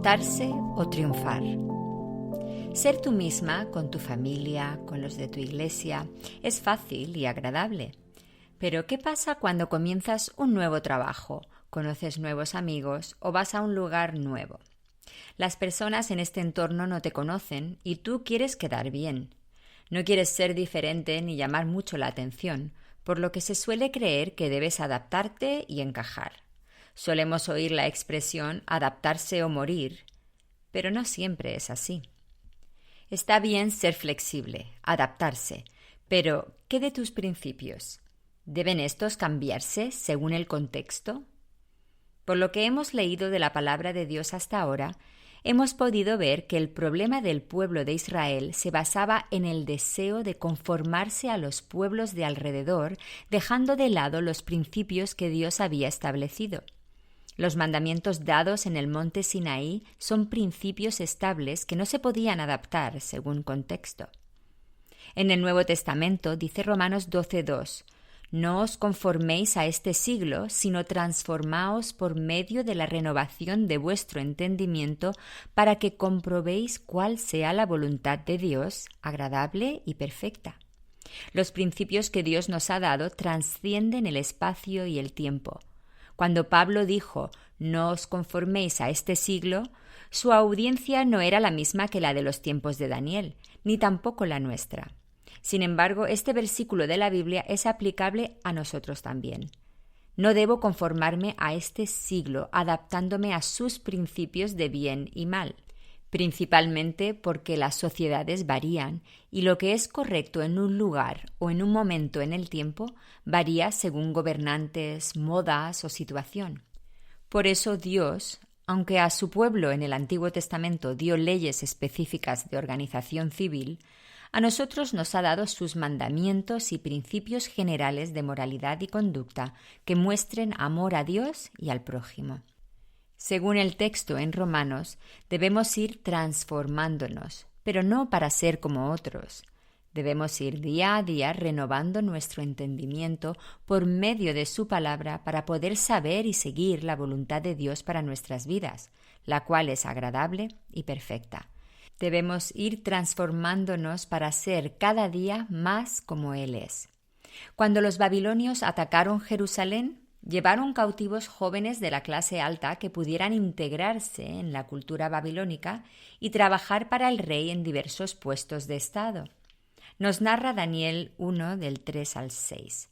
Adaptarse o triunfar. Ser tú misma con tu familia, con los de tu iglesia, es fácil y agradable. Pero ¿qué pasa cuando comienzas un nuevo trabajo, conoces nuevos amigos o vas a un lugar nuevo? Las personas en este entorno no te conocen y tú quieres quedar bien. No quieres ser diferente ni llamar mucho la atención, por lo que se suele creer que debes adaptarte y encajar. Solemos oír la expresión adaptarse o morir, pero no siempre es así. Está bien ser flexible, adaptarse, pero ¿qué de tus principios? ¿Deben estos cambiarse según el contexto? Por lo que hemos leído de la palabra de Dios hasta ahora, hemos podido ver que el problema del pueblo de Israel se basaba en el deseo de conformarse a los pueblos de alrededor, dejando de lado los principios que Dios había establecido. Los mandamientos dados en el monte Sinaí son principios estables que no se podían adaptar según contexto. En el Nuevo Testamento dice Romanos 12:2: No os conforméis a este siglo, sino transformaos por medio de la renovación de vuestro entendimiento para que comprobéis cuál sea la voluntad de Dios, agradable y perfecta. Los principios que Dios nos ha dado trascienden el espacio y el tiempo. Cuando Pablo dijo «No os conforméis a este siglo», su audiencia no era la misma que la de los tiempos de Daniel, ni tampoco la nuestra. Sin embargo, este versículo de la Biblia es aplicable a nosotros también. No debo conformarme a este siglo, adaptándome a sus principios de bien y mal, principalmente porque las sociedades varían y lo que es correcto en un lugar o en un momento en el tiempo varía según gobernantes, modas o situación. Por eso Dios, aunque a su pueblo en el Antiguo Testamento dio leyes específicas de organización civil, a nosotros nos ha dado sus mandamientos y principios generales de moralidad y conducta que muestren amor a Dios y al prójimo. Según el texto en Romanos, debemos ir transformándonos, pero no para ser como otros. Debemos ir día a día renovando nuestro entendimiento por medio de su palabra para poder saber y seguir la voluntad de Dios para nuestras vidas, la cual es agradable y perfecta. Debemos ir transformándonos para ser cada día más como Él es. Cuando los babilonios atacaron Jerusalén, llevaron cautivos jóvenes de la clase alta que pudieran integrarse en la cultura babilónica y trabajar para el rey en diversos puestos de estado. Nos narra Daniel 1 del 3 al 6.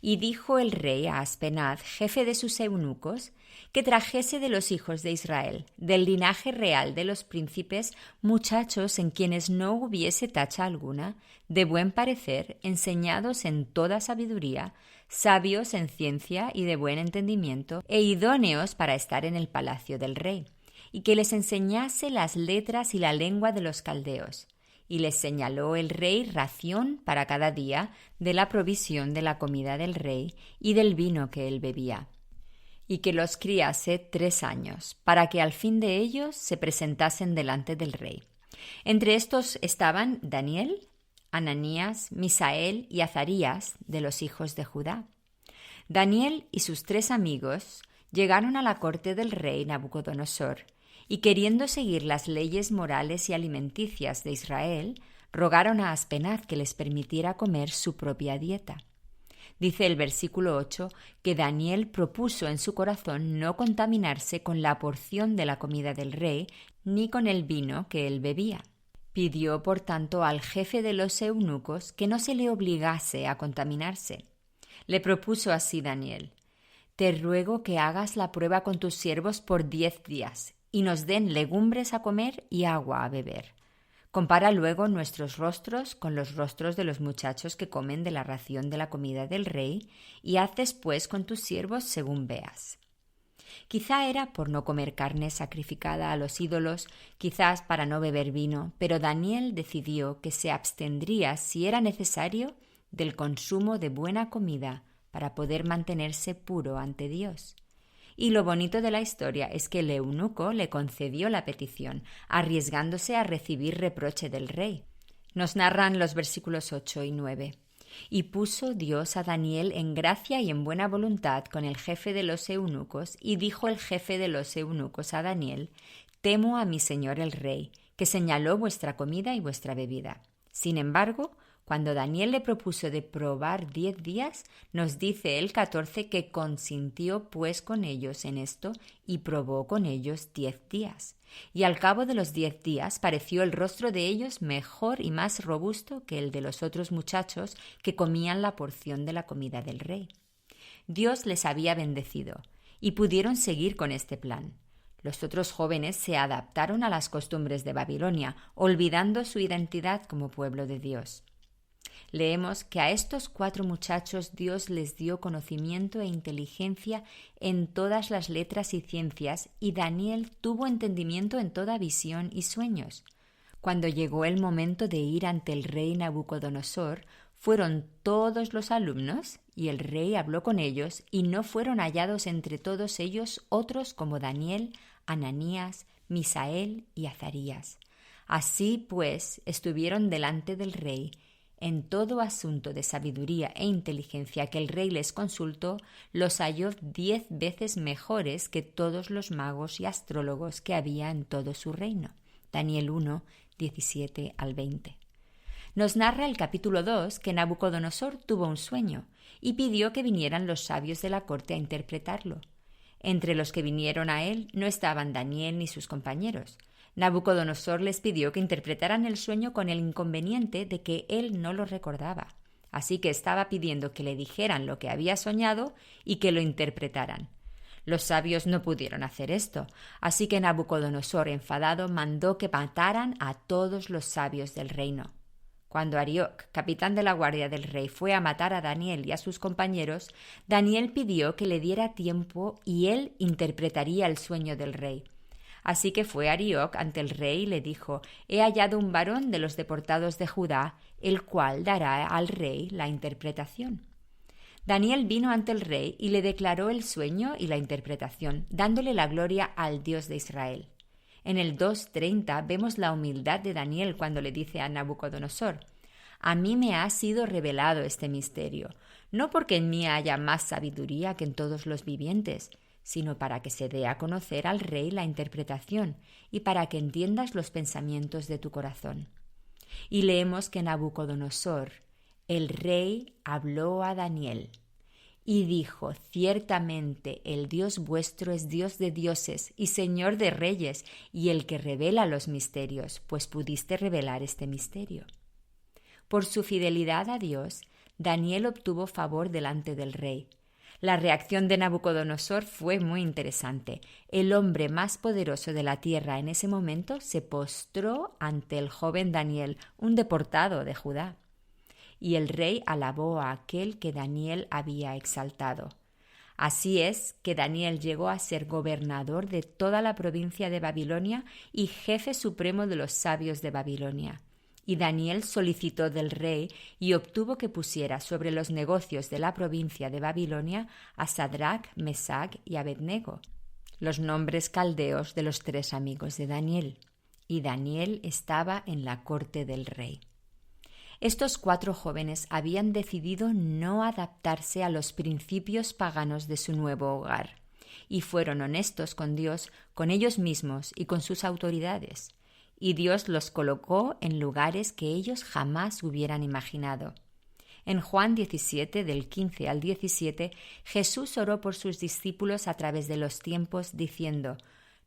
Y dijo el rey a Aspenaz, jefe de sus eunucos, que trajese de los hijos de Israel, del linaje real de los príncipes, muchachos en quienes no hubiese tacha alguna, de buen parecer, enseñados en toda sabiduría, sabios en ciencia y de buen entendimiento, e idóneos para estar en el palacio del rey, y que les enseñase las letras y la lengua de los caldeos. Y les señaló el rey ración para cada día de la provisión de la comida del rey y del vino que él bebía, y que los criase 3 años, para que al fin de ellos se presentasen delante del rey. Entre estos estaban Daniel, Ananías, Misael y Azarías, de los hijos de Judá. Daniel y sus 3 amigos llegaron a la corte del rey Nabucodonosor, y queriendo seguir las leyes morales y alimenticias de Israel, rogaron a Aspenaz que les permitiera comer su propia dieta. Dice el versículo 8 que Daniel propuso en su corazón no contaminarse con la porción de la comida del rey, ni con el vino que él bebía. Pidió, por tanto, al jefe de los eunucos que no se le obligase a contaminarse. Le propuso así Daniel: «Te ruego que hagas la prueba con tus siervos por 10 días, y nos den legumbres a comer y agua a beber. Compara luego nuestros rostros con los rostros de los muchachos que comen de la ración de la comida del rey, y haz después con tus siervos según veas». Quizá era por no comer carne sacrificada a los ídolos, quizás para no beber vino, pero Daniel decidió que se abstendría, si era necesario, del consumo de buena comida para poder mantenerse puro ante Dios. Y lo bonito de la historia es que el eunuco le concedió la petición, arriesgándose a recibir reproche del rey. Nos narran los versículos 8 y 9. Y puso Dios a Daniel en gracia y en buena voluntad con el jefe de los eunucos, y dijo el jefe de los eunucos a Daniel: temo a mi señor el rey, que señaló vuestra comida y vuestra bebida. Sin embargo, cuando Daniel le propuso de probar 10 días, nos dice el 14 que consintió pues con ellos en esto y probó con ellos 10 días. Y al cabo de los 10 días pareció el rostro de ellos mejor y más robusto que el de los otros muchachos que comían la porción de la comida del rey. Dios les había bendecido y pudieron seguir con este plan. Los otros jóvenes se adaptaron a las costumbres de Babilonia, olvidando su identidad como pueblo de Dios. Leemos que a estos 4 muchachos Dios les dio conocimiento e inteligencia en todas las letras y ciencias, y Daniel tuvo entendimiento en toda visión y sueños. Cuando llegó el momento de ir ante el rey Nabucodonosor, fueron todos los alumnos, y el rey habló con ellos, y no fueron hallados entre todos ellos otros como Daniel, Ananías, Misael y Azarías. Así pues, estuvieron delante del rey. En todo asunto de sabiduría e inteligencia que el rey les consultó, los halló 10 veces mejores que todos los magos y astrólogos que había en todo su reino. Daniel 1, 17 al 20. Nos narra el capítulo 2 que Nabucodonosor tuvo un sueño y pidió que vinieran los sabios de la corte a interpretarlo. Entre los que vinieron a él no estaban Daniel ni sus compañeros. Nabucodonosor les pidió que interpretaran el sueño con el inconveniente de que él no lo recordaba. Así que estaba pidiendo que le dijeran lo que había soñado y que lo interpretaran. Los sabios no pudieron hacer esto, así que Nabucodonosor, enfadado, mandó que mataran a todos los sabios del reino. Cuando Arioc, capitán de la guardia del rey, fue a matar a Daniel y a sus compañeros, Daniel pidió que le diera tiempo y él interpretaría el sueño del rey. Así que fue Arioc ante el rey y le dijo: «He hallado un varón de los deportados de Judá, el cual dará al rey la interpretación». Daniel vino ante el rey y le declaró el sueño y la interpretación, dándole la gloria al Dios de Israel. En el 2:30 vemos la humildad de Daniel cuando le dice a Nabucodonosor: «A mí me ha sido revelado este misterio, no porque en mí haya más sabiduría que en todos los vivientes, sino para que se dé a conocer al rey la interpretación y para que entiendas los pensamientos de tu corazón». Y leemos que Nabucodonosor, el rey, habló a Daniel y dijo: «Ciertamente el Dios vuestro es Dios de dioses y Señor de reyes, y el que revela los misterios, pues pudiste revelar este misterio». Por su fidelidad a Dios, Daniel obtuvo favor delante del rey. La reacción de Nabucodonosor fue muy interesante. El hombre más poderoso de la tierra en ese momento se postró ante el joven Daniel, un deportado de Judá. Y el rey alabó a aquel que Daniel había exaltado. Así es que Daniel llegó a ser gobernador de toda la provincia de Babilonia y jefe supremo de los sabios de Babilonia. Y Daniel solicitó del rey y obtuvo que pusiera sobre los negocios de la provincia de Babilonia a Sadrach, Mesach y Abednego, los nombres caldeos de los 3 amigos de Daniel. Y Daniel estaba en la corte del rey. Estos 4 jóvenes habían decidido no adaptarse a los principios paganos de su nuevo hogar, y fueron honestos con Dios, con ellos mismos y con sus autoridades. Y Dios los colocó en lugares que ellos jamás hubieran imaginado. En Juan 17, del 15 al 17, Jesús oró por sus discípulos a través de los tiempos, diciendo: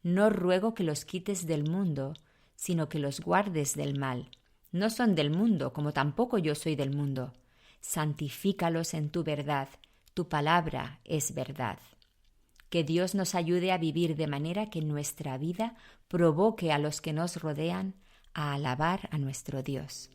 «No ruego que los quites del mundo, sino que los guardes del mal. No son del mundo, como tampoco yo soy del mundo. Santifícalos en tu verdad, tu palabra es verdad». Que Dios nos ayude a vivir de manera que nuestra vida provoque a los que nos rodean a alabar a nuestro Dios.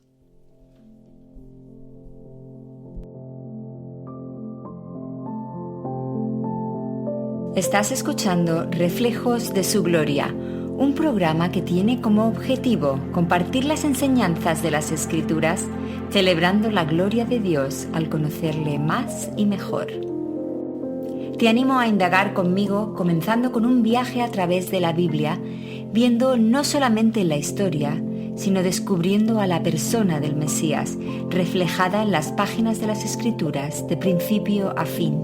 Estás escuchando Reflejos de su Gloria, un programa que tiene como objetivo compartir las enseñanzas de las Escrituras, celebrando la gloria de Dios al conocerle más y mejor. Te animo a indagar conmigo, comenzando con un viaje a través de la Biblia, viendo no solamente la historia, sino descubriendo a la persona del Mesías, reflejada en las páginas de las Escrituras de principio a fin.